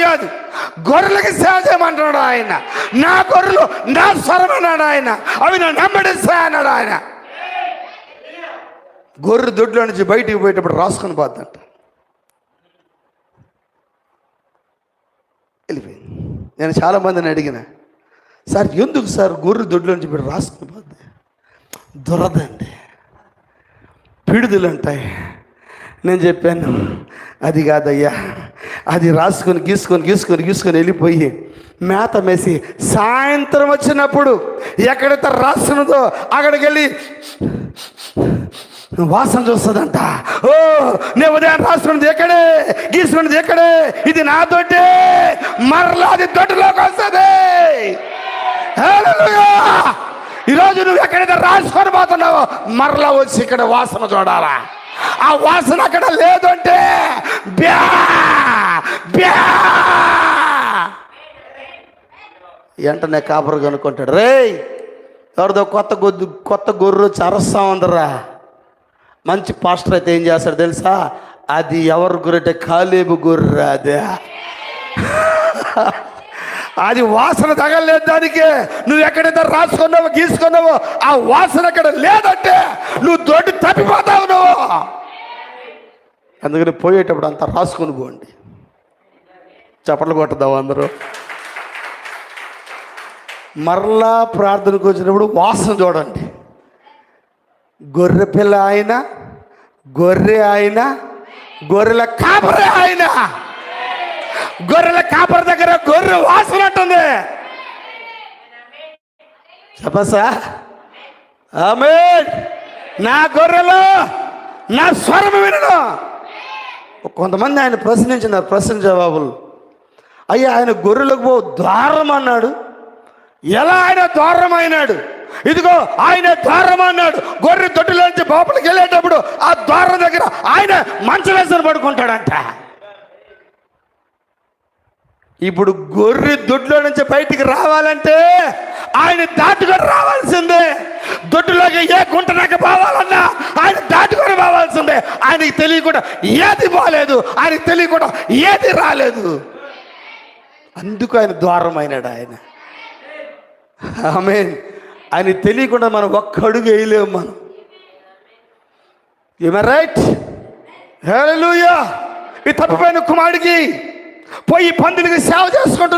కాదు, గొర్రెలకి సేవ చేయమంటున్నాడు ఆయన. నా గొర్రెలు నా స్వరం అన్నాడు ఆయన, అవి నన్ను వెంబడిస్తాయి అన్నాడు ఆయన. గొర్రె దొడ్లో నుంచి బయటికి పోయేటప్పుడు రాసుకొని పోద్దంట. వెళ్ళిపోయింది. నేను చాలామందిని అడిగిన, సార్ ఎందుకు సార్ గొర్రె దొడ్లో నుంచి ఇప్పుడు రాసుకొని పోద్ది? దురదండి, పిడుదలు అంటాయి. నేను చెప్పాను, అది కాదయ్యా, అది రాసుకొని గీసుకొని వెళ్ళిపోయి మేత మేసి సాయంత్రం వచ్చినప్పుడు ఎక్కడైతే రాస్తున్నదో అక్కడికి వెళ్ళి వాసన చూస్తుందంట. ఓ, నేను ఉదయం రాసుకున్నది ఎక్కడే, గీసుకున్నది ఎక్కడే, ఇది నా దొడ్డే, మరలా అది దొడ్డులోకి వస్తుంది. హల్లెలూయా. ఈరోజు నువ్వు ఎక్కడైతే రాసుకొని పోతున్నావో మరలా వచ్చి ఇక్కడ వాసన చూడాలా. ఆ వాసన అక్కడ లేదు అంటే బ్యా బ్యా వెంటనే కాపరు కనుక్కుంటాడు, రేయ్ ఎవరిదో కొత్త గొర్రె చరస్తా ఉందరా. మంచి పాస్టర్ అయితే ఏం చేస్తాడు తెలుసా? అది ఎవరు గొర్రె? కాలేబు గొర్రె. అదే అది వాసన తగలేదు దానికి. నువ్వు ఎక్కడైతే రాసుకున్నావో గీసుకున్నావో ఆ వాసన అక్కడ లేదంటే నువ్వు దొడ్డి తప్పిపోతావు నువ్వు. అందుకని పోయేటప్పుడు అంతా రాసుకొని పోండి. చప్పట్లు కొట్టదావు అందరూ. మరలా ప్రార్థనకు వచ్చినప్పుడు వాసన చూడండి. గొర్రె పిల్ల ఆయన, గొర్రె ఆయన, గొర్రెల కాపరే ఆయన. గొర్రెల కాపరి దగ్గర గొర్రె వాసన ఉంటుంది. చెప్పసా ఆమేన్. నా గొర్రెలు నా స్వరం వినను. కొంతమంది ఆయన ప్రశ్నించినారు, ప్రశ్న జవాబులు. అయ్యా, ఆయన గొర్రెలకు ద్వారం అన్నాడు. ఎలా ఆయన ద్వారం అయినాడు? ఇదిగో ఆయన ద్వారం అన్నాడు. గొర్రె దొడ్డిలోంచి లోపలికి వెళ్ళేటప్పుడు ఆ ద్వారం దగ్గర ఆయన మంచం వేసుకొని పడుకుంటాడంట. ఇప్పుడు గొర్రె దొడ్లో నుంచి బయటికి రావాలంటే ఆయన దాటుకొని రావాల్సిందే. దొడ్డులోకి ఏ గుంటనక పోవాలన్నా ఆయన దాటుకొని పోవాల్సిందే. ఆయనకి తెలియకుండా ఏది పోలేదు, ఆయనకి తెలియకుండా ఏది రాలేదు. అందుకు ఆయన ద్వారం అయినాడు ఆయన. ఆమేన్. ఆయన తెలియకుండా మనం ఒక్క అడుగు వేయలేము మనం. ఏమ రైట్? హల్లెలూయా. ఈ తప్పిపోయిన కుమారుడికి పోయి పందులకి సేవ చేసుకుంటూ